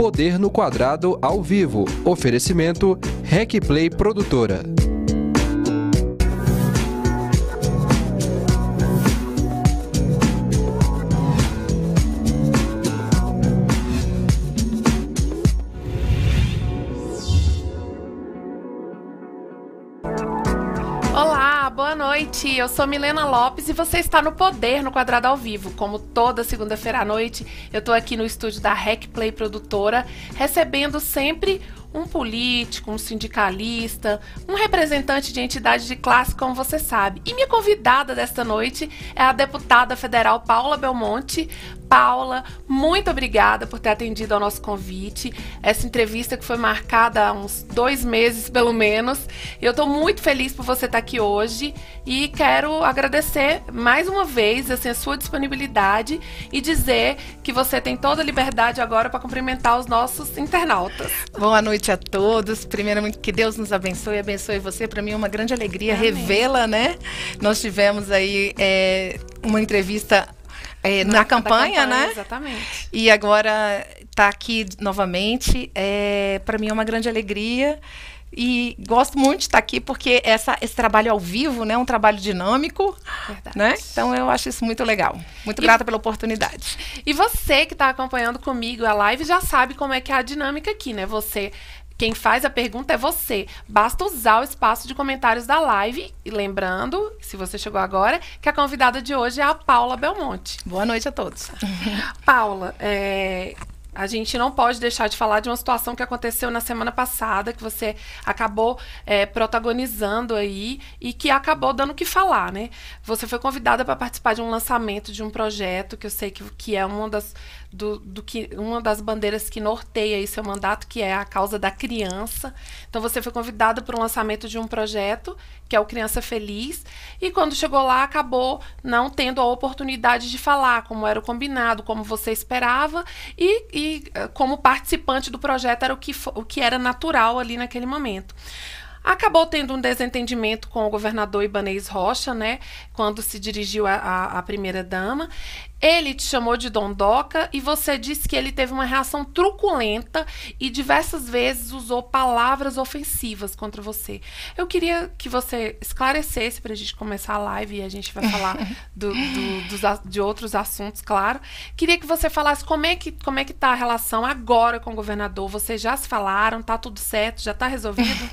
Poder no Quadrado ao vivo. Oferecimento RecPlay Produtora. Olá, boa noite. Eu sou Milena Lopes e você está no Poder no Quadrado ao vivo. Como toda segunda-feira à noite, eu estou aqui no estúdio da RecPlay Produtora, recebendo sempre um político, um sindicalista, um representante de entidade de classe, como você sabe. E minha convidada desta noite é a deputada federal Paula Belmonte. Paula, muito obrigada por ter atendido ao nosso convite. Essa entrevista que foi marcada há uns 2 meses, pelo menos. Eu estou muito feliz por você estar aqui hoje e quero agradecer mais uma vez assim, a sua disponibilidade e dizer que você tem toda a liberdade agora para cumprimentar os nossos internautas. Boa noite a todos. Primeiramente, que Deus nos abençoe e abençoe você. Para mim é uma grande alegria revê-la, né? Nós tivemos aí uma entrevista na campanha, né? Exatamente. E agora está aqui novamente. Para mim é uma grande alegria. E gosto muito de estar aqui porque esse trabalho ao vivo, né, é um trabalho dinâmico, né? Então eu acho isso muito legal. Muito grata pela oportunidade. E você que está acompanhando comigo a live já sabe como é que é a dinâmica aqui, né? Quem faz a pergunta é você. Basta usar o espaço de comentários da live. E lembrando, se você chegou agora, que a convidada de hoje é a Paula Belmonte. Boa noite a todos. Paula, a gente não pode deixar de falar de uma situação que aconteceu na semana passada, que você acabou protagonizando aí e que acabou dando o que falar, né? Você foi convidada para participar de um lançamento de um projeto que eu sei que é uma das bandeiras que norteia aí seu mandato, que é a causa da criança. Então você foi convidada para o lançamento de um projeto, que é o Criança Feliz, e quando chegou lá acabou não tendo a oportunidade de falar, como era o combinado, como você esperava, e como participante do projeto era o que era natural ali naquele momento. Acabou tendo um desentendimento com o governador Ibanez Rocha, né, quando se dirigiu à primeira-dama. Ele te chamou de dondoca e você disse que ele teve uma reação truculenta e diversas vezes usou palavras ofensivas contra você. Eu queria que você esclarecesse para a gente começar a live e a gente vai falar de outros assuntos, claro. Queria que você falasse como é que tá a relação agora com o governador. Vocês já se falaram? Tá tudo certo? Já tá resolvido?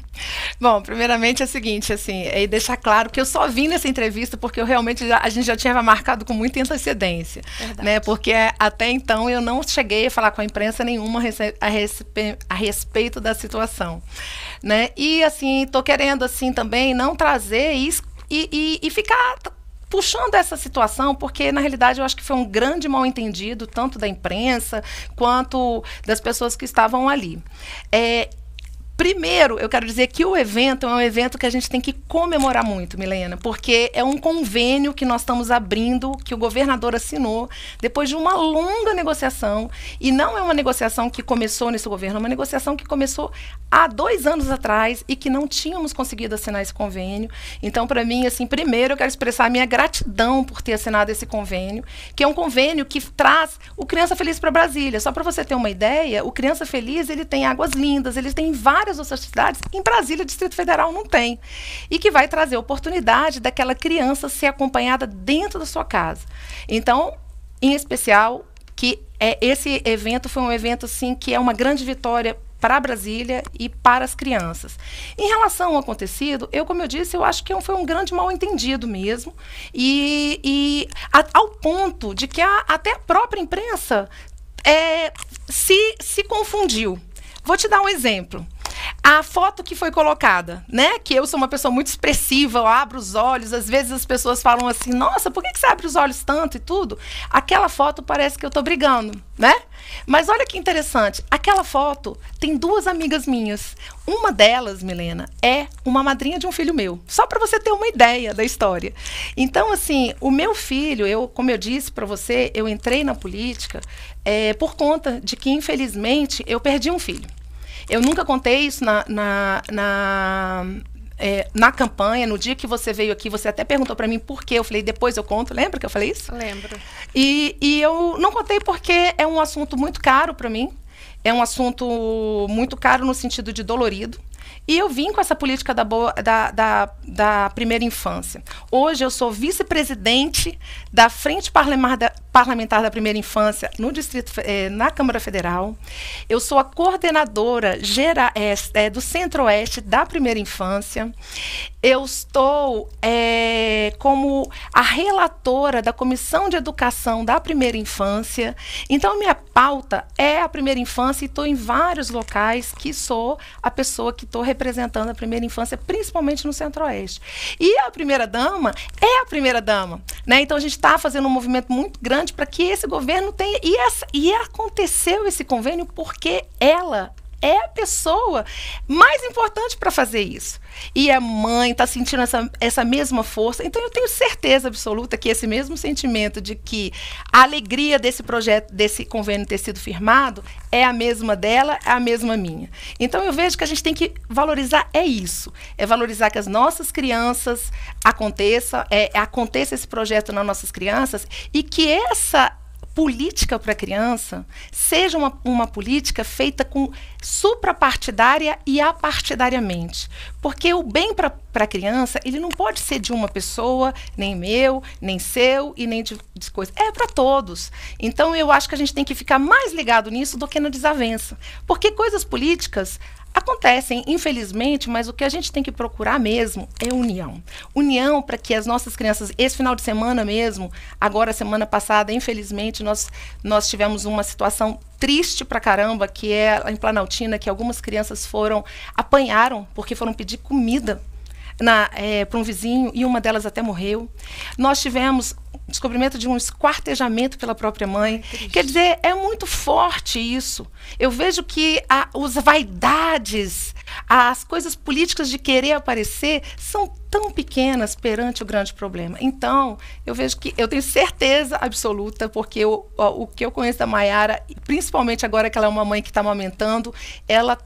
Bom, primeiramente é o seguinte, assim, deixar claro que eu só vim nessa entrevista porque a gente já tinha marcado com muita antecedência. Né? Porque até então eu não cheguei a falar com a imprensa nenhuma a respeito da situação, né? E assim, tô querendo assim também não trazer isso e ficar puxando essa situação, porque na realidade eu acho que foi um grande mal-entendido, tanto da imprensa quanto das pessoas que estavam ali. Primeiro, eu quero dizer que o evento é um evento que a gente tem que comemorar muito, Milena, porque é um convênio que nós estamos abrindo, que o governador assinou, depois de uma longa negociação, e não é uma negociação que começou nesse governo, é uma negociação que começou há 2 anos atrás e que não tínhamos conseguido assinar esse convênio. Então, para mim, assim, primeiro eu quero expressar a minha gratidão por ter assinado esse convênio, que é um convênio que traz o Criança Feliz para Brasília. Só para você ter uma ideia, o Criança Feliz, ele tem Águas Lindas, ele tem várias outras cidades, em Brasília, Distrito Federal não tem. E que vai trazer a oportunidade daquela criança ser acompanhada dentro da sua casa. Então, em especial, que esse evento foi um evento assim, que é uma grande vitória para Brasília e para as crianças. Em relação ao acontecido, como eu disse, eu acho que foi um grande mal-entendido mesmo, ao ponto de que até a própria imprensa se confundiu. Vou te dar um exemplo. A foto que foi colocada, né? Que eu sou uma pessoa muito expressiva, eu abro os olhos, às vezes as pessoas falam assim, nossa, por que você abre os olhos tanto e tudo? Aquela foto parece que eu tô brigando, né? Mas olha que interessante, aquela foto tem 2 amigas minhas. Uma delas, Milena, é uma madrinha de um filho meu. Só para você ter uma ideia da história. Então, assim, o meu filho, como eu disse para você, eu entrei na política por conta de que, infelizmente, eu perdi um filho. Eu nunca contei isso na campanha, no dia que você veio aqui, você até perguntou para mim por quê. Eu falei, depois eu conto. Lembra que eu falei isso? Lembro. E eu não contei porque é um assunto muito caro para mim. É um assunto muito caro no sentido de dolorido. E eu vim com essa política da primeira infância. Hoje eu sou vice-presidente da Frente Parlamentar da Primeira Infância no na Câmara Federal. Eu sou a coordenadora do Centro-Oeste da Primeira Infância. Eu estou como a relatora da Comissão de Educação da Primeira Infância. Então, minha pauta é a primeira infância e estou em vários locais que sou a pessoa que estou representando a primeira infância, principalmente no Centro-Oeste. E a primeira-dama é a primeira-dama, né? Então, a gente está fazendo um movimento muito grande para que esse governo tenha... E aconteceu esse convênio porque ela é a pessoa mais importante para fazer isso. E a mãe está sentindo essa mesma força. Então, eu tenho certeza absoluta que esse mesmo sentimento de que a alegria desse projeto, desse convênio ter sido firmado, é a mesma dela, é a mesma minha. Então, eu vejo que a gente tem que valorizar isso. É valorizar que as nossas crianças aconteça esse projeto nas nossas crianças e que essa política para a criança seja uma política feita com suprapartidária e apartidariamente. Porque o bem para a criança, ele não pode ser de uma pessoa, nem meu, nem seu e nem de coisa. É para todos. Então, eu acho que a gente tem que ficar mais ligado nisso do que na desavença. Porque coisas políticas acontecem, infelizmente, mas o que a gente tem que procurar mesmo é união. União para que as nossas crianças, esse final de semana mesmo, agora semana passada, infelizmente, nós tivemos uma situação triste pra caramba, que é em Planaltina, que algumas crianças apanharam, porque foram pedir comida para um vizinho, e uma delas até morreu. Nós tivemos descobrimento de um esquartejamento pela própria mãe. Quer dizer, é muito forte isso. Eu vejo que as vaidades, as coisas políticas de querer aparecer são tão pequenas perante o grande problema. Então, eu vejo que eu tenho certeza absoluta, porque o que eu conheço da Maiara, principalmente agora que ela é uma mãe que está amamentando, ela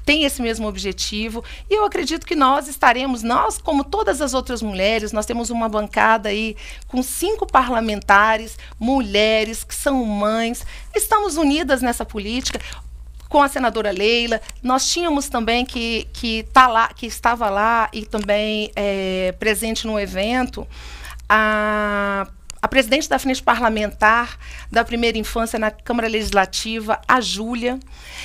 tem esse mesmo objetivo, e eu acredito que nós, como todas as outras mulheres, nós temos uma bancada aí com 5 parlamentares, mulheres que são mães, estamos unidas nessa política, com a senadora Leila. Nós tínhamos também que estava lá e também presente no evento, a presidente da Frente Parlamentar da Primeira Infância na Câmara Legislativa, a Júlia.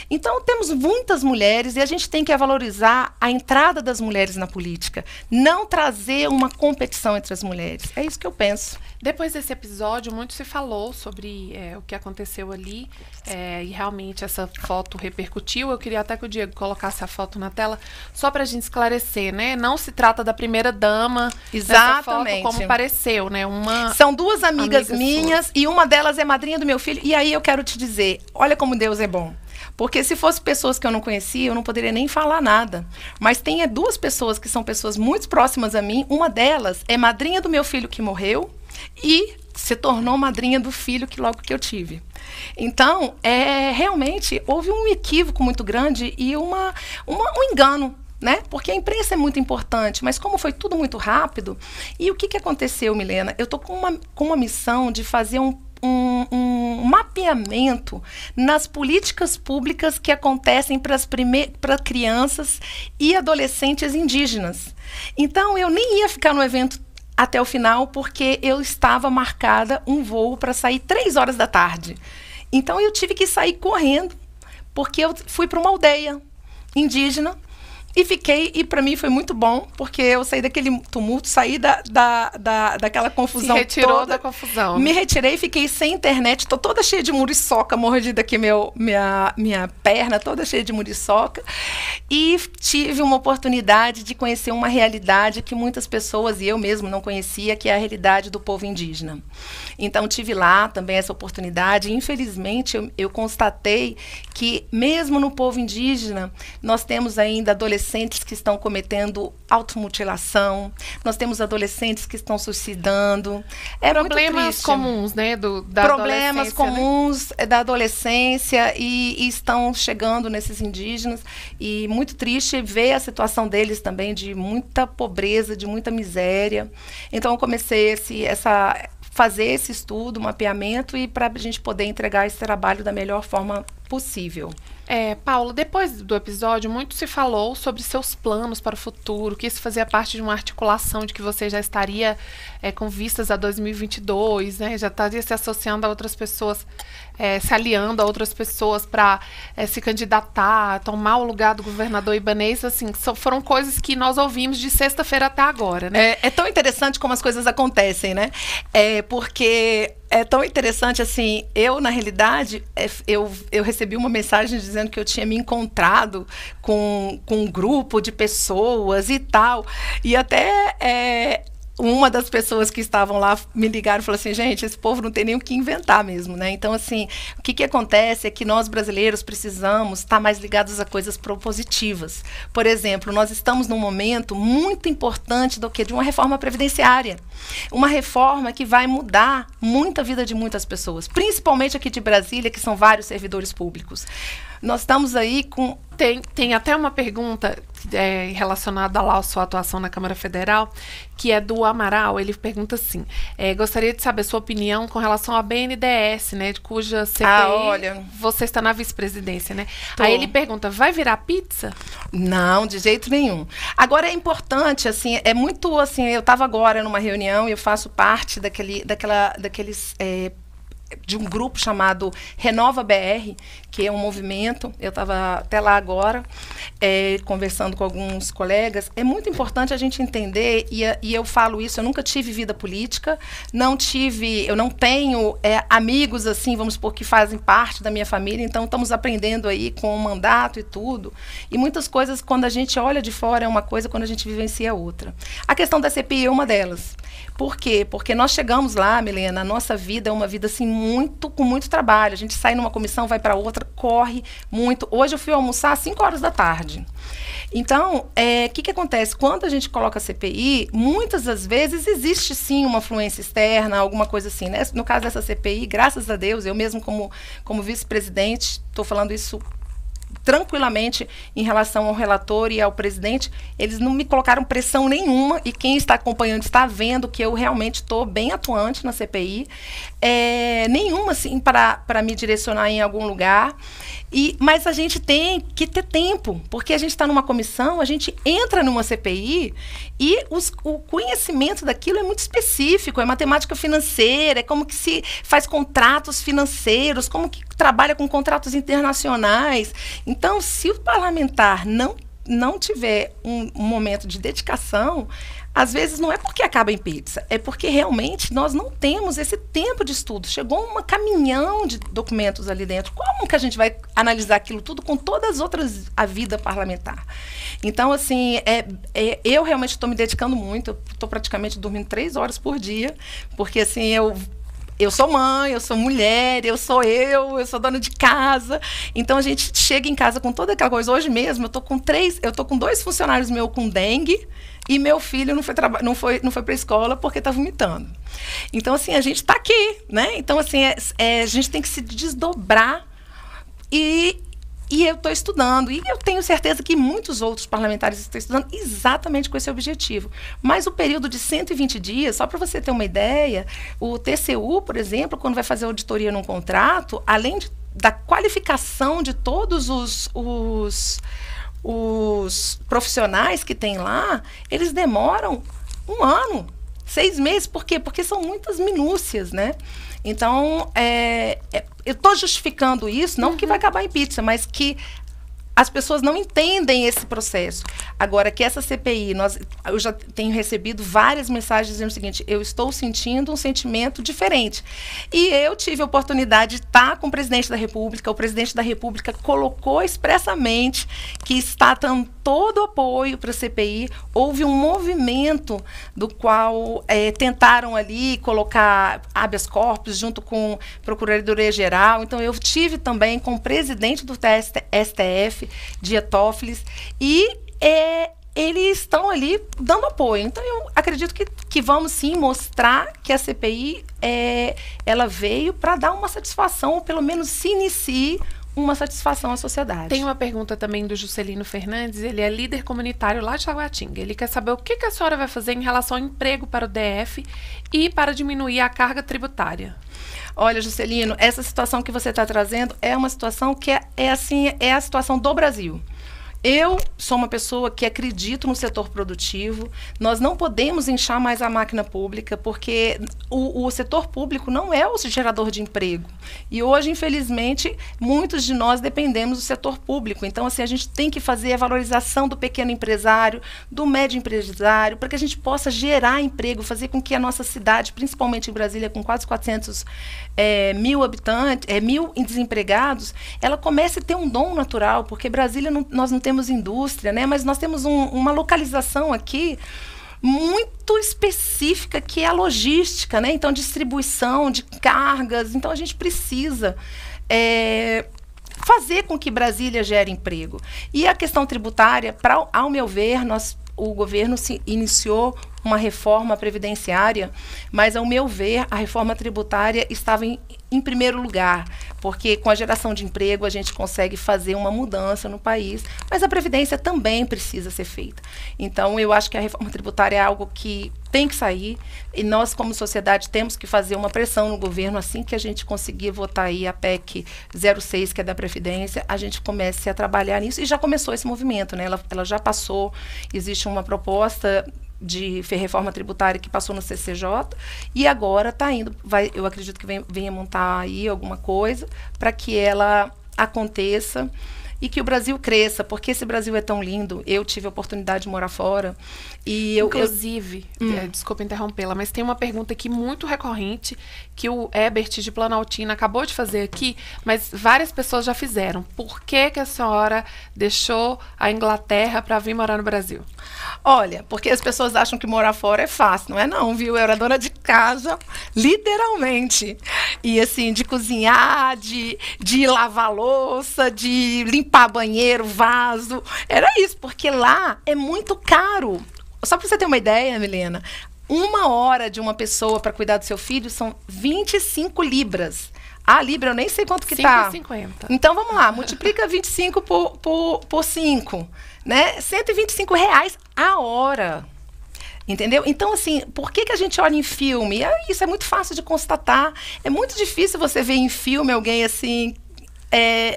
Então, temos muitas mulheres e a gente tem que valorizar a entrada das mulheres na política, não trazer uma competição entre as mulheres. É isso que eu penso. Depois desse episódio, muito se falou sobre o que aconteceu ali, e realmente essa foto repercutiu. Eu queria até que o Diego colocasse a foto na tela, só para a gente esclarecer, né? Não se trata da primeira-dama. Exatamente. Foto, como pareceu, né? São 2 amigas minhas suas. E uma delas é madrinha do meu filho. E aí eu quero te dizer, olha como Deus é bom. Porque se fossem pessoas que eu não conhecia, eu não poderia nem falar nada. Mas tem 2 pessoas que são pessoas muito próximas a mim. Uma delas é madrinha do meu filho que morreu e se tornou madrinha do filho logo que eu tive. Então, realmente, houve um equívoco muito grande e um engano, né? Porque a imprensa é muito importante, mas como foi tudo muito rápido, e o que aconteceu, Milena? Eu estou com uma missão de fazer um mapeamento nas políticas públicas que acontecem para crianças e adolescentes indígenas. Então, eu nem ia ficar no evento até o final, porque eu estava marcada um voo para sair 3 horas da tarde. Então, eu tive que sair correndo, porque eu fui para uma aldeia indígena, e para mim foi muito bom, porque eu saí daquele tumulto, saí daquela confusão toda. Se retirou da confusão. Me retirei, fiquei sem internet, estou toda cheia de muriçoca, mordida aqui minha perna, toda cheia de muriçoca. E tive uma oportunidade de conhecer uma realidade que muitas pessoas, e eu mesmo não conhecia, que é a realidade do povo indígena. Então, tive lá também essa oportunidade. Infelizmente, eu constatei que, mesmo no povo indígena, nós temos ainda adolescentes que estão cometendo automutilação, nós temos adolescentes que estão suicidando. Problemas comuns, né? Problemas comuns, né? Da adolescência e estão chegando nesses indígenas. E muito triste ver a situação deles também, de muita pobreza, de muita miséria. Então, eu comecei fazer esse estudo, mapeamento, e para a gente poder entregar esse trabalho da melhor forma possível. Paulo, depois do episódio, muito se falou sobre seus planos para o futuro, que isso fazia parte de uma articulação de que você já estaria com vistas a 2022, né? Já estaria se associando a outras pessoas, se aliando a outras pessoas para se candidatar, tomar o lugar do governador Ibanez. Assim, foram coisas que nós ouvimos de sexta-feira até agora, né? É tão interessante como as coisas acontecem, né? Porque é tão interessante, assim, na realidade, eu recebi uma mensagem dizendo que eu tinha me encontrado com um grupo de pessoas e tal, e até uma das pessoas que estavam lá me ligaram e falou assim, gente, esse povo não tem nem o que inventar mesmo, né? Então, assim, o que acontece é que nós brasileiros precisamos estar mais ligados a coisas propositivas. Por exemplo, nós estamos num momento muito importante de uma reforma previdenciária. Uma reforma que vai mudar muito a vida de muitas pessoas, principalmente aqui de Brasília, que são vários servidores públicos. Nós estamos aí com... Tem até uma pergunta relacionada lá à sua atuação na Câmara Federal, que é do Amaral. Ele pergunta assim, gostaria de saber sua opinião com relação à BNDES, né, de cuja CPI você está na vice-presidência, né? Aí ele pergunta, vai virar pizza? Não, de jeito nenhum. Agora é importante, assim, é muito assim, eu estava agora numa reunião e eu faço parte daqueles de um grupo chamado Renova BR, que é um movimento. Eu estava até lá agora, conversando com alguns colegas. É muito importante a gente entender, e eu falo isso, eu nunca tive vida política, eu não tenho amigos, assim, vamos supor, que fazem parte da minha família, então estamos aprendendo aí com o mandato e tudo. E muitas coisas, quando a gente olha de fora, é uma coisa, quando a gente vivencia outra. A questão da CPI é uma delas. Por quê? Porque nós chegamos lá, Milena, a nossa vida é uma vida assim, com muito trabalho. A gente sai numa comissão, vai para outra, corre muito. Hoje eu fui almoçar às 5 horas da tarde. Então, o que acontece? Quando a gente coloca a CPI, muitas das vezes existe sim uma influência externa, alguma coisa assim, né? No caso dessa CPI, graças a Deus, eu mesmo como vice-presidente, estou falando isso tranquilamente em relação ao relator e ao presidente, eles não me colocaram pressão nenhuma, e quem está acompanhando está vendo que eu realmente estou bem atuante na CPI, nenhuma assim para me direcionar em algum lugar, mas a gente tem que ter tempo, porque a gente está numa comissão, a gente entra numa CPI e o conhecimento daquilo é muito específico, é matemática financeira, é como que se faz contratos financeiros, como que trabalha com contratos internacionais. Então, se o parlamentar não tiver um momento de dedicação, às vezes não é porque acaba em pizza, é porque realmente nós não temos esse tempo de estudo. Chegou um caminhão de documentos ali dentro. Como que a gente vai analisar aquilo tudo com todas as outras, a vida parlamentar? Então, assim, eu realmente estou me dedicando muito, estou praticamente dormindo 3 horas por dia, porque assim, eu sou mãe, eu sou mulher, eu sou dona de casa. Então a gente chega em casa com toda aquela coisa. Hoje mesmo eu tô com 2 funcionários meus com dengue, e meu filho não foi para a escola porque está vomitando. Então, assim, a gente está aqui, né? Então, assim, a gente tem que se desdobrar, e eu estou estudando, e eu tenho certeza que muitos outros parlamentares estão estudando exatamente com esse objetivo. Mas o período de 120 dias, só para você ter uma ideia, o TCU, por exemplo, quando vai fazer auditoria num contrato, além da qualificação de todos os profissionais que tem lá, eles demoram 1 ano, 6 meses. Por quê? Porque são muitas minúcias, né? Então, eu estou justificando isso, não que vai acabar em pizza, mas que as pessoas não entendem esse processo. Agora, que essa CPI, eu já tenho recebido várias mensagens dizendo o seguinte: eu estou sentindo um sentimento diferente. E eu tive a oportunidade de estar com o presidente da República. O presidente da República colocou expressamente que está dando todo o apoio para a CPI. Houve um movimento do qual tentaram ali colocar habeas corpus junto com a Procuradoria-Geral. Então, eu tive também com o presidente do STF, Dias Toffoli, e eles estão ali dando apoio. Então, eu acredito que vamos sim mostrar que a CPI ela veio para dar uma satisfação, ou pelo menos se inicie uma satisfação à sociedade. Tem uma pergunta também do Juscelino Fernandes, ele é líder comunitário lá de Taguatinga. Ele quer saber o que a senhora vai fazer em relação ao emprego para o DF e para diminuir a carga tributária. Olha, Juscelino, essa situação que você está trazendo é uma situação que é a situação do Brasil. Eu sou uma pessoa que acredito no setor produtivo. Nós não podemos inchar mais a máquina pública, porque o setor público não é o gerador de emprego. E hoje, infelizmente, muitos de nós dependemos do setor público. Então, assim, a gente tem que fazer a valorização do pequeno empresário, do médio empresário, para que a gente possa gerar emprego, fazer com que a nossa cidade, principalmente em Brasília, com quase 400 mil habitantes, mil desempregados, ela comece a ter um dom natural, porque Brasília, nós não temos indústria, né? Mas nós temos uma localização aqui muito específica, que é a logística, né? Então, distribuição de cargas. Então, a gente precisa fazer com que Brasília gere emprego. E a questão tributária, ao meu ver, o governo iniciou uma reforma previdenciária, mas, ao meu ver, a reforma tributária estava em primeiro lugar, porque com a geração de emprego a gente consegue fazer uma mudança no país, mas a Previdência também precisa ser feita. Então, eu acho que a reforma tributária é algo que tem que sair, e nós, como sociedade, temos que fazer uma pressão no governo. Assim que a gente conseguir votar aí a PEC 06, que é da Previdência, a gente comece a trabalhar nisso, e já começou esse movimento, né? Ela já passou, existe uma proposta de reforma tributária que passou no CCJ, e agora está indo, eu acredito que venha montar aí alguma coisa para que ela aconteça e que o Brasil cresça, porque esse Brasil é tão lindo. Eu tive a oportunidade de morar fora. Inclusive, desculpa interrompê-la, mas tem uma pergunta aqui muito recorrente, que o Ebert de Planaltina acabou de fazer aqui, mas várias pessoas já fizeram. Por que a senhora deixou a Inglaterra para vir morar no Brasil? Olha, porque as pessoas acham que morar fora é fácil. Não é não, viu? Eu era dona de casa, literalmente. E assim, de cozinhar, de lavar louça, de limpar banheiro, vaso. Era isso, porque lá é muito caro. Só para você ter uma ideia, Milena, 1 hora de uma pessoa para cuidar do seu filho são 25 libras. A libra eu nem sei quanto que tá. 5,50. Então vamos lá, multiplica 25 por 5, né? R$ 125 a hora. Entendeu? Então, assim, por que a gente olha em filme? Isso é muito fácil de constatar. É muito difícil você ver em filme alguém assim...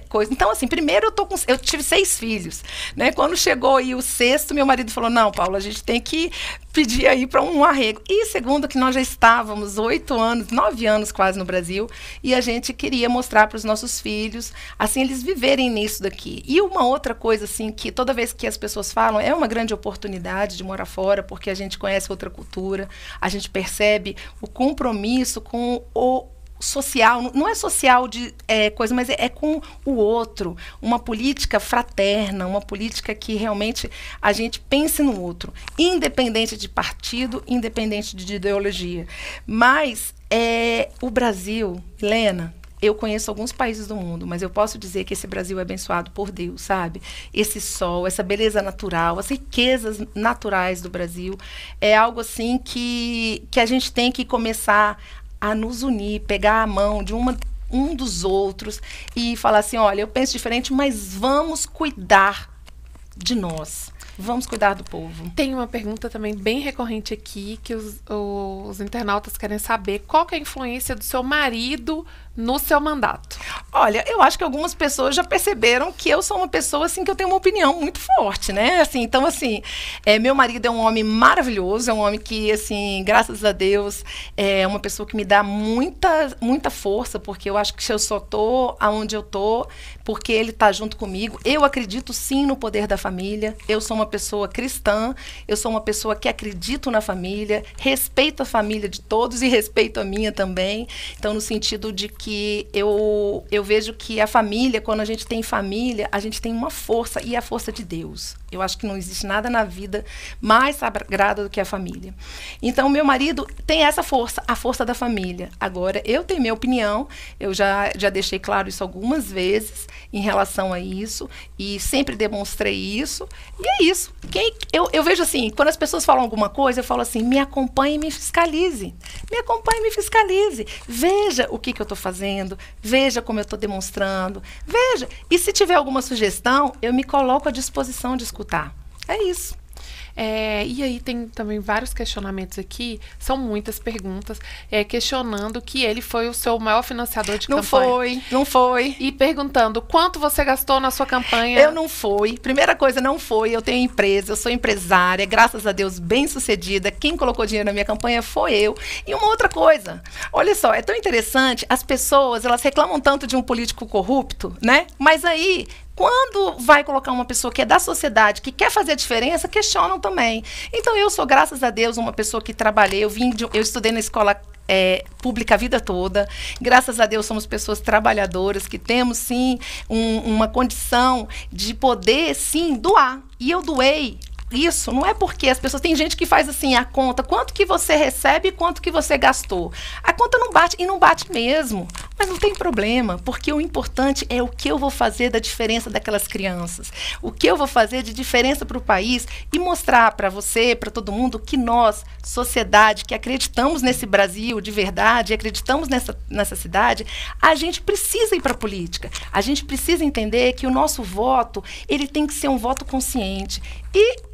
coisa. Então, assim, primeiro eu tive 6 filhos, né? Quando chegou aí o 6º, meu marido falou: não, Paulo, a gente tem que pedir aí para um arrego. E segundo, que nós já estávamos 8 anos, 9 anos quase no Brasil, e a gente queria mostrar para os nossos filhos, assim, eles viverem nisso daqui. E uma outra coisa, assim, que toda vez que as pessoas falam, é uma grande oportunidade de morar fora, porque a gente conhece outra cultura, a gente percebe o compromisso com o social, não é social de coisa, mas é com o outro, uma política fraterna, uma política que realmente a gente pense no outro, independente de partido, independente de ideologia. Mas o Brasil, Helena, eu conheço alguns países do mundo, mas eu posso dizer que esse Brasil é abençoado por Deus, sabe? Esse sol, essa beleza natural, as riquezas naturais do Brasil, é algo assim que a gente tem que começar a nos unir, pegar a mão de um dos outros e falar assim: olha, eu penso diferente, mas vamos cuidar de nós. Vamos cuidar do povo. Tem uma pergunta também bem recorrente aqui, que os internautas querem saber: qual que é a influência do seu marido no seu mandato? Olha, eu acho que algumas pessoas já perceberam que eu sou uma pessoa, assim, que eu tenho uma opinião muito forte, né? Assim, então, assim, meu marido é um homem maravilhoso, é um homem que, assim, graças a Deus, é uma pessoa que me dá muita força, porque eu acho que eu só tô aonde eu tô porque ele tá junto comigo. Eu acredito, sim, no poder da família. Eu sou uma pessoa cristã, eu sou uma pessoa que acredito na família, respeito a família de todos e respeito a minha também. Então, no sentido de que eu vejo que a família, quando a gente tem família, a gente tem uma força, e a força de Deus. Eu acho que não existe nada na vida mais sagrado do que a família. Então, meu marido tem essa força, a força da família. Agora, eu tenho minha opinião, eu já deixei claro isso algumas vezes em relação a isso, e sempre demonstrei isso, e é isso. Eu vejo assim, quando as pessoas falam alguma coisa, eu falo assim, me acompanhe e me fiscalize. Me acompanhe e me fiscalize. Veja o que eu estou fazendo, veja como eu estou demonstrando, veja. E se tiver alguma sugestão, eu me coloco à disposição de escutar. É isso. E aí tem também vários questionamentos aqui, são muitas perguntas, questionando que ele foi o seu maior financiador de campanha. Não foi. E perguntando quanto você gastou na sua campanha. Eu não fui. Primeira coisa, não foi. Eu tenho empresa, eu sou empresária, graças a Deus, bem sucedida. Quem colocou dinheiro na minha campanha foi eu. E uma outra coisa, olha só, é tão interessante, as pessoas, elas reclamam tanto de um político corrupto, né? Mas aí, quando vai colocar uma pessoa que é da sociedade, que quer fazer a diferença, questionam também. Então, eu sou, graças a Deus, uma pessoa que trabalhei, eu estudei na escola pública a vida toda. Graças a Deus, somos pessoas trabalhadoras, que temos, sim, uma condição de poder, sim, doar. E eu doei. Isso não é porque as pessoas... Tem gente que faz assim a conta, quanto que você recebe e quanto que você gastou. A conta não bate, e não bate mesmo. Mas não tem problema, porque o importante é o que eu vou fazer da diferença daquelas crianças. O que eu vou fazer de diferença para o país e mostrar para você, para todo mundo, que nós, sociedade, que acreditamos nesse Brasil de verdade, acreditamos nessa cidade, a gente precisa ir para a política. A gente precisa entender que o nosso voto, ele tem que ser um voto consciente. E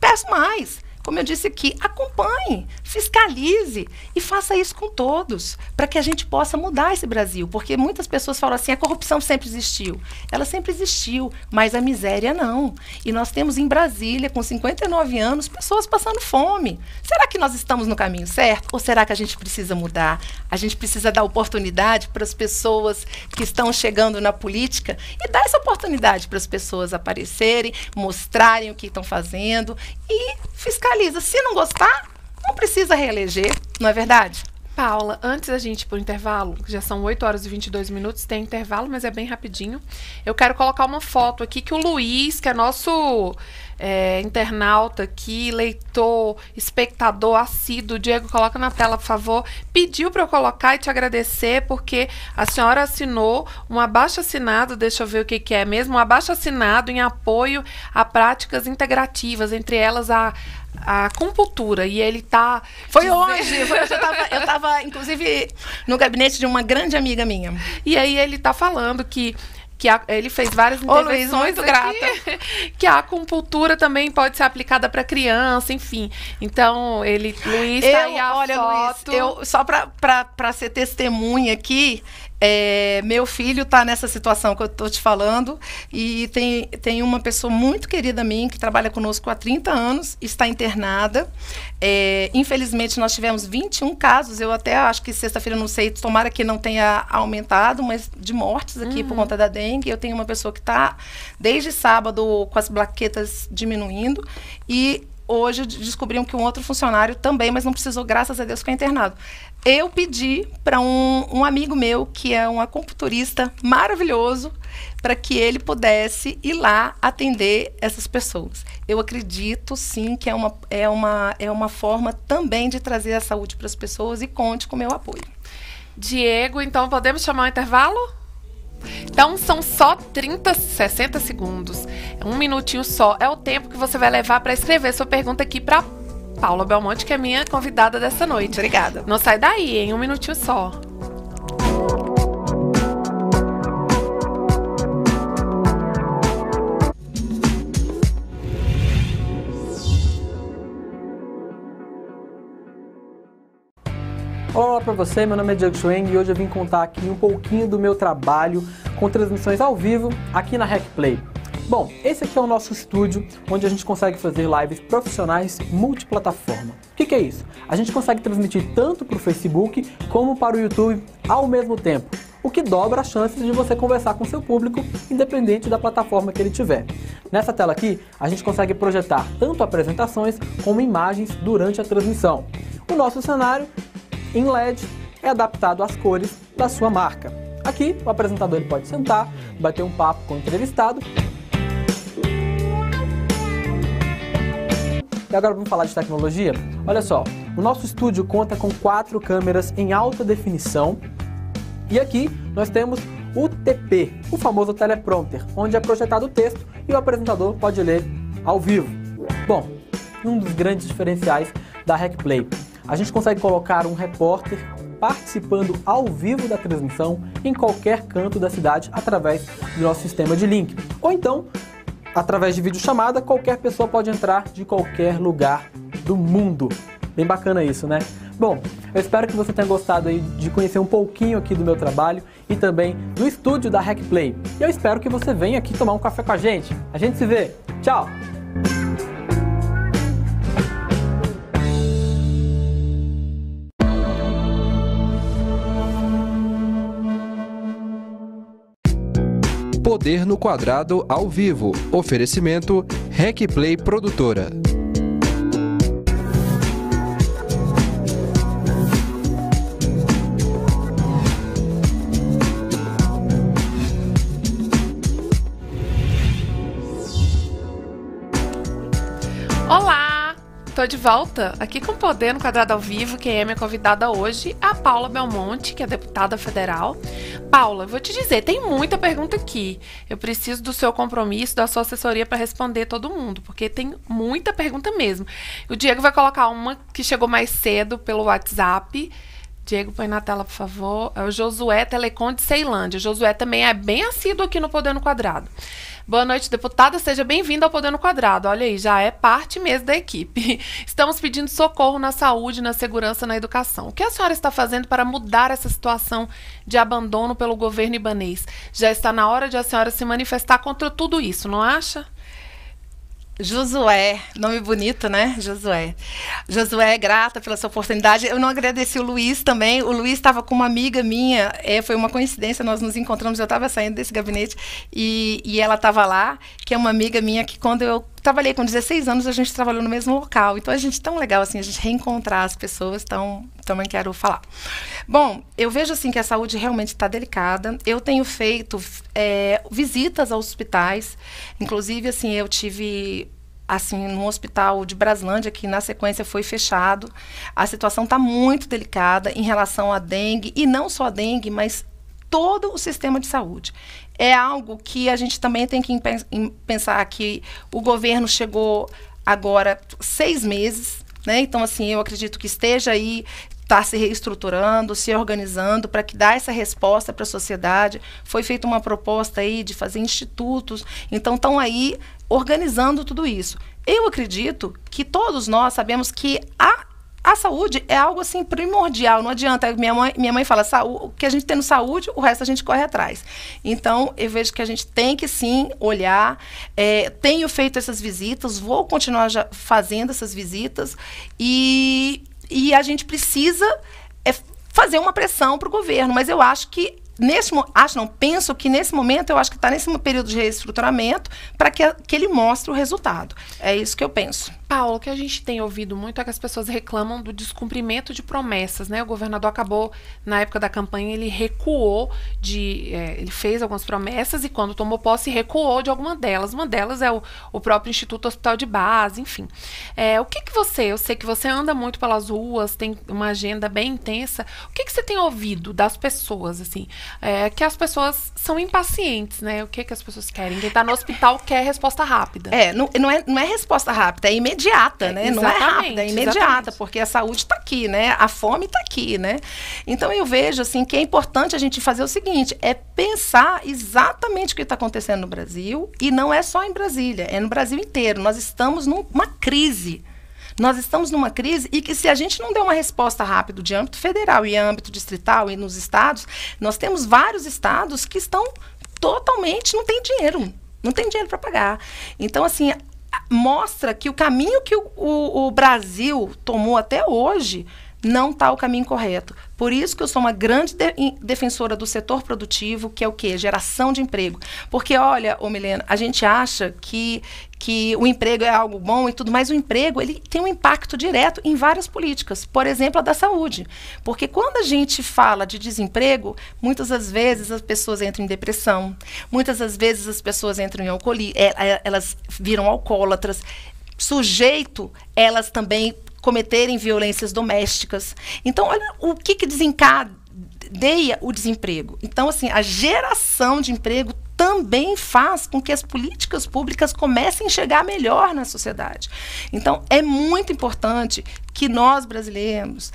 peço mais, como eu disse aqui, acompanhe, fiscalize e faça isso com todos, para que a gente possa mudar esse Brasil. Porque muitas pessoas falam assim, a corrupção sempre existiu. Ela sempre existiu, mas a miséria não. E nós temos em Brasília, com 59 anos, pessoas passando fome. Será que nós estamos no caminho certo? Ou será que a gente precisa mudar? A gente precisa dar oportunidade para as pessoas que estão chegando na política e dar essa oportunidade para as pessoas aparecerem, mostrarem o que estão fazendo e fiscalizar. Se não gostar, não precisa reeleger, não é verdade? Paula, antes da gente ir para o intervalo, já são 8 horas e 22 minutos, tem intervalo, mas é bem rapidinho. Eu quero colocar uma foto aqui que o Luiz, que é nosso internauta aqui, leitor, espectador assíduo, Diego, coloca na tela, por favor, pediu para eu colocar e te agradecer, porque a senhora assinou um abaixo-assinado, deixa eu ver o que é mesmo, um abaixo-assinado em apoio a práticas integrativas, entre elas a acupuntura, e ele tá... Foi hoje, eu tava, inclusive, no gabinete de uma grande amiga minha. E aí ele tá falando que ele fez várias intervenções. Luiz, muito grata. Que a acupuntura também pode ser aplicada para criança, enfim. Então, Luiz, tá aí a foto. Luiz, só para ser testemunha aqui, meu filho está nessa situação que eu estou te falando, e tem uma pessoa muito querida minha que trabalha conosco há 30 anos, está internada. Infelizmente, nós tivemos 21 casos, eu até acho que sexta-feira, não sei, tomara que não tenha aumentado, mas de mortes aqui por conta da dengue. Eu tenho uma pessoa que está desde sábado com as plaquetas diminuindo, e hoje descobriram que um outro funcionário também, mas não precisou, graças a Deus, ficar internado. Eu pedi para um amigo meu, que é um acupunturista maravilhoso, para que ele pudesse ir lá atender essas pessoas. Eu acredito, sim, que é uma forma também de trazer a saúde para as pessoas, e conte com o meu apoio. Diego, então podemos chamar o intervalo? Então são só 60 segundos, 1 minutinho só, é o tempo que você vai levar para escrever sua pergunta aqui para Paula Belmonte, que é minha convidada dessa noite. Obrigada. Não sai daí, em 1 minutinho só. Olá para você, meu nome é Diego Schwenk e hoje eu vim contar aqui um pouquinho do meu trabalho com transmissões ao vivo aqui na RecPlay. Bom, esse aqui é o nosso estúdio, onde a gente consegue fazer lives profissionais multiplataforma. O que é isso? A gente consegue transmitir tanto para o Facebook como para o YouTube ao mesmo tempo, o que dobra as chances de você conversar com seu público, independente da plataforma que ele tiver. Nessa tela aqui, a gente consegue projetar tanto apresentações como imagens durante a transmissão. O nosso cenário em LED é adaptado às cores da sua marca. Aqui, o apresentador ele pode sentar, bater um papo com o entrevistado E agora vamos falar de tecnologia? Olha só, o nosso estúdio conta com 4 câmeras em alta definição. E aqui nós temos o TP, o famoso teleprompter, onde é projetado o texto e o apresentador pode ler ao vivo. Bom, um dos grandes diferenciais da RecPlay, a gente consegue colocar um repórter participando ao vivo da transmissão em qualquer canto da cidade através do nosso sistema de link. Ou então, através de videochamada, qualquer pessoa pode entrar de qualquer lugar do mundo. Bem bacana isso, né? Bom, eu espero que você tenha gostado aí de conhecer um pouquinho aqui do meu trabalho e também do estúdio da RecPlay. E eu espero que você venha aqui tomar um café com a gente. A gente se vê. Tchau! Poder no Quadrado ao vivo. Oferecimento RecPlay Produtora. Olá! Tô de volta aqui com Poder no Quadrado ao vivo. Quem é minha convidada hoje é a Paula Belmonte, que é deputada federal. Paula, vou te dizer, tem muita pergunta aqui. Eu preciso do seu compromisso, da sua assessoria para responder todo mundo, porque tem muita pergunta mesmo. O Diego vai colocar uma que chegou mais cedo pelo WhatsApp. Diego, põe na tela, por favor. É o Josué Telecom de Ceilândia. Josué também é bem assíduo aqui no Poder no Quadrado. Boa noite, deputada. Seja bem-vinda ao Poder no Quadrado. Olha aí, já é parte mesmo da equipe. Estamos pedindo socorro na saúde, na segurança, na educação. O que a senhora está fazendo para mudar essa situação de abandono pelo governo ibanês? Já está na hora de a senhora se manifestar contra tudo isso, não acha? Josué, nome bonito, né? Josué. Josué, grata pela sua oportunidade. Eu não agradeci o Luiz também. O Luiz estava com uma amiga minha, foi uma coincidência, nós nos encontramos, eu estava saindo desse gabinete e ela estava lá, que é uma amiga minha que quando eu trabalhei com 16 anos, a gente trabalhou no mesmo local. Então, a gente tão legal, assim, a gente reencontrar as pessoas, então também quero falar. Bom, eu vejo, assim, que a saúde realmente está delicada. Eu tenho feito visitas aos hospitais. Inclusive, assim, eu tive assim, no hospital de Braslândia, que na sequência foi fechado. A situação está muito delicada em relação à dengue, e não só a dengue, mas todo o sistema de saúde. É algo que a gente também tem que pensar que o governo chegou agora 6 meses, né? Então, assim, eu acredito que esteja aí, está se reestruturando, se organizando para que dê essa resposta para a sociedade. Foi feita uma proposta aí de fazer institutos, então estão aí organizando tudo isso. Eu acredito que todos nós sabemos que a saúde é algo assim primordial, não adianta. Minha mãe fala, o que a gente tem no saúde, o resto a gente corre atrás. Então, eu vejo que a gente tem que sim olhar, tenho feito essas visitas, vou continuar já fazendo essas visitas e a gente precisa fazer uma pressão para o governo, mas eu acho que penso que nesse momento, eu acho que está nesse período de reestruturamento para que ele mostre o resultado. É isso que eu penso. Paula, o que a gente tem ouvido muito é que as pessoas reclamam do descumprimento de promessas, né? O governador acabou, na época da campanha, ele recuou ele fez algumas promessas e quando tomou posse, recuou de alguma delas. Uma delas é o próprio Instituto Hospital de Base, enfim. Eu sei que você anda muito pelas ruas, tem uma agenda bem intensa. O que você tem ouvido das pessoas, assim? Que as pessoas são impacientes, né? O que as pessoas querem? Quem está no hospital quer resposta rápida. Não é resposta rápida, é imediata, né? Não é rápida, é imediata, exatamente. Porque a saúde está aqui, né? A fome está aqui, né? Então, eu vejo, assim, que é importante a gente fazer o seguinte, é pensar exatamente o que está acontecendo no Brasil, e não é só em Brasília, é no Brasil inteiro. Nós estamos numa crise. Nós estamos numa crise e que se a gente não der uma resposta rápida de âmbito federal e âmbito distrital e nos estados, nós temos vários estados que estão totalmente, não tem dinheiro para pagar. Então, assim, mostra que o caminho que o Brasil tomou até hoje não está o caminho correto. Por isso que eu sou uma grande defensora do setor produtivo, que é o quê? Geração de emprego. Porque, olha, Milena, a gente acha que o emprego é algo bom e tudo, mas o emprego ele tem um impacto direto em várias políticas. Por exemplo, a da saúde. Porque quando a gente fala de desemprego, muitas das vezes as pessoas entram em depressão, muitas das vezes as pessoas entram em alcoolismo, elas viram alcoólatras. sujeito elas também cometerem violências domésticas. Então, olha o que desencadeia o desemprego. Então, assim, a geração de emprego também faz com que as políticas públicas comecem a enxergar melhor na sociedade. Então, é muito importante que nós, brasileiros,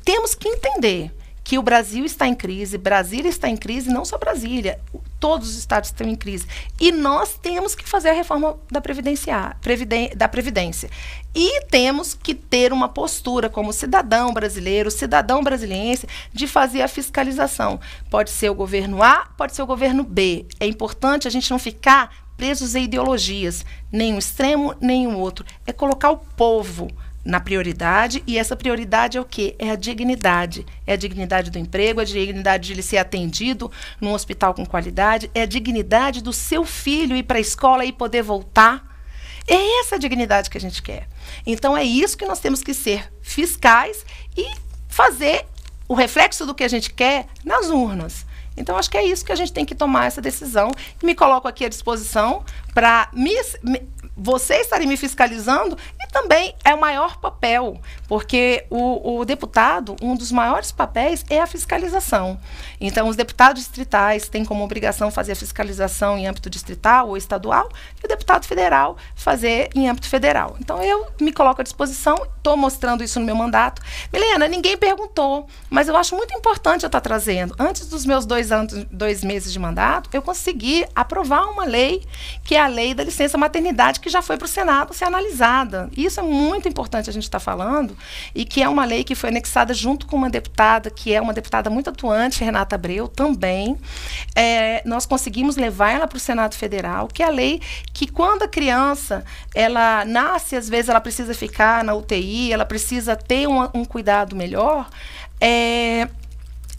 temos que entender que o Brasil está em crise, Brasília está em crise, não só Brasília, todos os estados estão em crise. E nós temos que fazer a reforma da Previdência. E temos que ter uma postura como cidadão brasileiro, cidadão brasiliense, de fazer a fiscalização. Pode ser o governo A, pode ser o governo B. É importante a gente não ficar presos a ideologias, nem um extremo, nem o outro. É colocar o povo na prioridade, e essa prioridade é o quê? É a dignidade. É a dignidade do emprego, é a dignidade de ele ser atendido num hospital com qualidade, é a dignidade do seu filho ir para a escola e poder voltar. É essa a dignidade que a gente quer. Então, é isso que nós temos que ser fiscais e fazer o reflexo do que a gente quer nas urnas. Então, acho que é isso que a gente tem que tomar essa decisão. Me coloco aqui à disposição para vocês estarem me fiscalizando, e também é o maior papel, porque o deputado, um dos maiores papéis é a fiscalização. Então, os deputados distritais têm como obrigação fazer a fiscalização em âmbito distrital ou estadual, e o deputado federal fazer em âmbito federal. Então, eu me coloco à disposição, estou mostrando isso no meu mandato. Milena, ninguém perguntou, mas eu acho muito importante eu estar trazendo. Antes dos meus 2 meses de mandato, eu consegui aprovar uma lei, que é a lei da licença maternidade, que já foi para o Senado ser analisada. Isso é muito importante a gente estar falando, e que é uma lei que foi anexada junto com uma deputada, que é uma deputada muito atuante, Renata Abreu, também. Nós conseguimos levar ela para o Senado Federal, que é a lei que, quando a criança ela nasce, às vezes ela precisa ficar na UTI, ela precisa ter um cuidado melhor,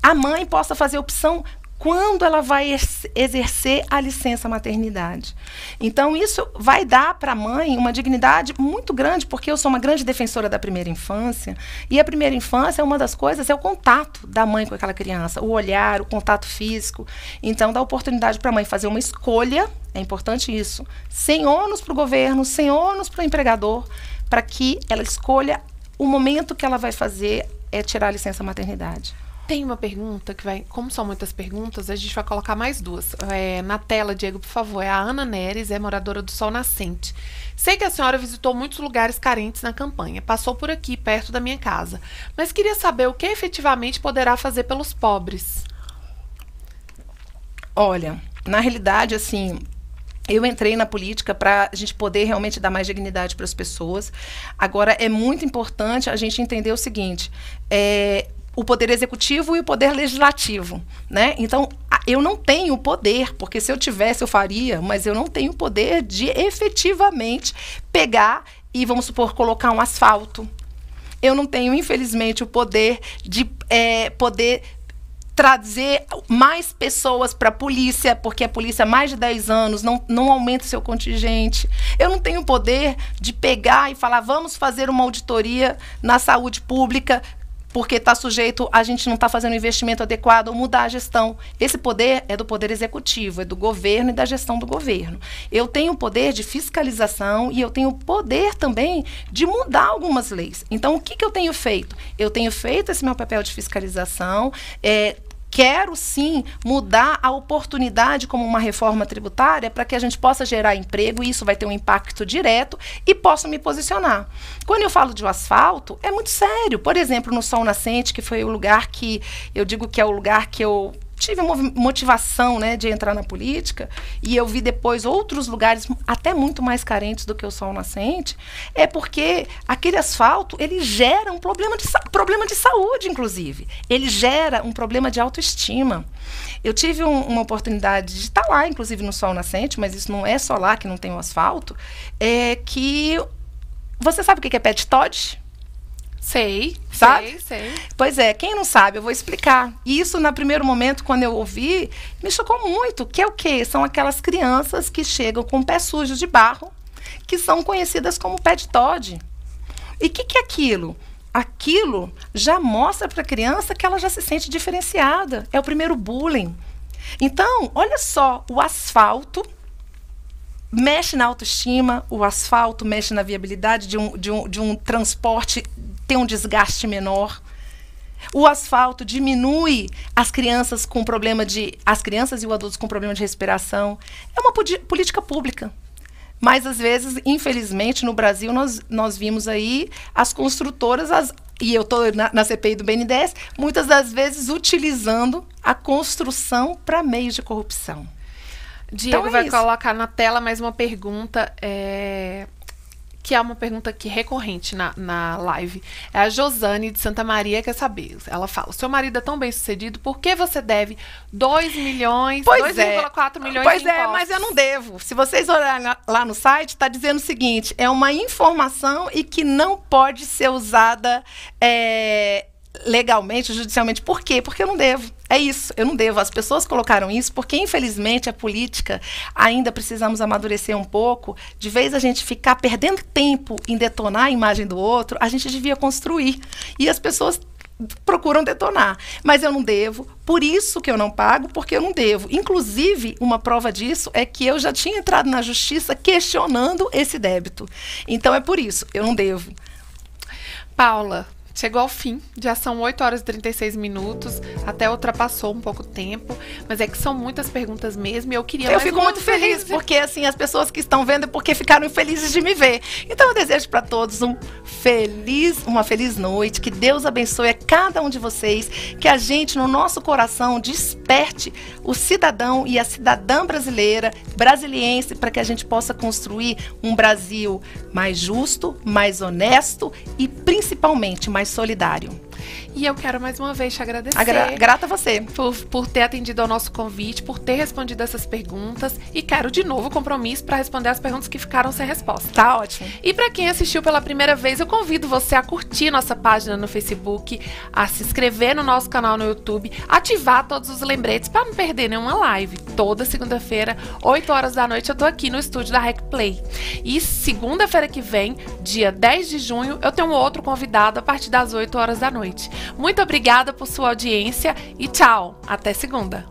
a mãe possa fazer opção quando ela vai exercer a licença maternidade. Então, isso vai dar para a mãe uma dignidade muito grande, porque eu sou uma grande defensora da primeira infância, e a primeira infância, uma das coisas, é o contato da mãe com aquela criança, o olhar, o contato físico. Então, dá oportunidade para a mãe fazer uma escolha, é importante isso, sem ônus para o governo, sem ônus para o empregador, para que ela escolha o momento que ela vai fazer tirar a licença maternidade. Tem uma pergunta que vai... Como são muitas perguntas, a gente vai colocar mais 2. Na tela, Diego, por favor. É a Ana Neres, é moradora do Sol Nascente. Sei que a senhora visitou muitos lugares carentes na campanha. Passou por aqui, perto da minha casa. Mas queria saber o que efetivamente poderá fazer pelos pobres. Olha, na realidade, assim... Eu entrei na política para a gente poder realmente dar mais dignidade para as pessoas. Agora, é muito importante a gente entender o seguinte... o poder executivo e o poder legislativo, né? Então, eu não tenho poder, porque se eu tivesse eu faria, mas eu não tenho poder de efetivamente pegar e, vamos supor, colocar um asfalto. Eu não tenho, infelizmente, o poder de poder trazer mais pessoas para a polícia, porque a polícia há mais de 10 anos não aumenta o seu contingente. Eu não tenho o poder de pegar e falar, vamos fazer uma auditoria na saúde pública, porque está sujeito, a gente não está fazendo um investimento adequado, ou mudar a gestão. Esse poder é do poder executivo, é do governo e da gestão do governo. Eu tenho o poder de fiscalização e eu tenho o poder também de mudar algumas leis. Então, o que eu tenho feito? Eu tenho feito esse meu papel de fiscalização, quero, sim, mudar a oportunidade como uma reforma tributária para que a gente possa gerar emprego, e isso vai ter um impacto direto, e posso me posicionar. Quando eu falo de asfalto, é muito sério. Por exemplo, no Sol Nascente, que foi o lugar que eu digo que é o lugar que eu tive motivação, né, de entrar na política, e eu vi depois outros lugares até muito mais carentes do que o Sol Nascente, é porque aquele asfalto, ele gera um problema de saúde, inclusive. Ele gera um problema de autoestima. Eu tive uma oportunidade de estar lá, inclusive no Sol Nascente, mas isso não é só lá que não tem o asfalto, que... Você sabe o que é pet Todd? Sei, sabe? Sei. Pois é, quem não sabe, eu vou explicar. E isso, no primeiro momento, quando eu ouvi, me chocou muito. Que é o quê? São aquelas crianças que chegam com pés sujos de barro, que são conhecidas como pet Todd. E o que é aquilo? Aquilo já mostra para a criança que ela já se sente diferenciada. É o primeiro bullying. Então, olha só, o asfalto mexe na autoestima, o asfalto mexe na viabilidade de um transporte ter um desgaste menor. O asfalto diminui as crianças e os adultos com problema de respiração. É uma política pública. Mas, às vezes, infelizmente, no Brasil, nós vimos aí as construtoras, e eu estou na CPI do BNDES, muitas das vezes utilizando a construção para meios de corrupção. Diego Então vai isso. colocar na tela mais uma pergunta, que é uma pergunta aqui recorrente na live. É a Josane de Santa Maria quer saber. Ela fala, o seu marido é tão bem sucedido, por que você deve 2 milhões, 2,4 milhões Pois de é, impostos? mas eu não devo. Se vocês olharem lá no site, está dizendo o seguinte, é uma informação e que não pode ser usada legalmente, judicialmente. Por quê? Porque eu não devo. É isso, eu não devo. As pessoas colocaram isso porque, infelizmente, a política ainda precisamos amadurecer um pouco. De vez a gente ficar perdendo tempo em detonar a imagem do outro, a gente devia construir. E as pessoas procuram detonar. Mas eu não devo, por isso que eu não pago, porque eu não devo. Inclusive, uma prova disso é que eu já tinha entrado na justiça questionando esse débito. Então, é por isso, eu não devo. Paula, chegou ao fim, já são 8 horas e 36 minutos, até ultrapassou um pouco o tempo, mas é que são muitas perguntas mesmo e eu queria mais fico uma muito feliz, vez, porque assim, as pessoas que estão vendo é porque ficaram felizes de me ver. Então eu desejo para todos uma feliz noite, que Deus abençoe a cada um de vocês, que a gente no nosso coração desperte o cidadão e a cidadã brasiliense, para que a gente possa construir um Brasil mais justo, mais honesto e principalmente mais solidário. E eu quero mais uma vez te agradecer. Grata a você. Por ter atendido ao nosso convite, por ter respondido essas perguntas. E quero de novo compromisso para responder as perguntas que ficaram sem resposta. Tá ótimo. E para quem assistiu pela primeira vez, eu convido você a curtir nossa página no Facebook, a se inscrever no nosso canal no YouTube, ativar todos os lembretes para não perder nenhuma live. Toda segunda-feira, 8 horas da noite, eu tô aqui no estúdio da Rec Play. E segunda-feira que vem, dia 10 de junho, eu tenho um outro convidado a partir das 8 horas da noite. Muito obrigada por sua audiência e tchau, até segunda.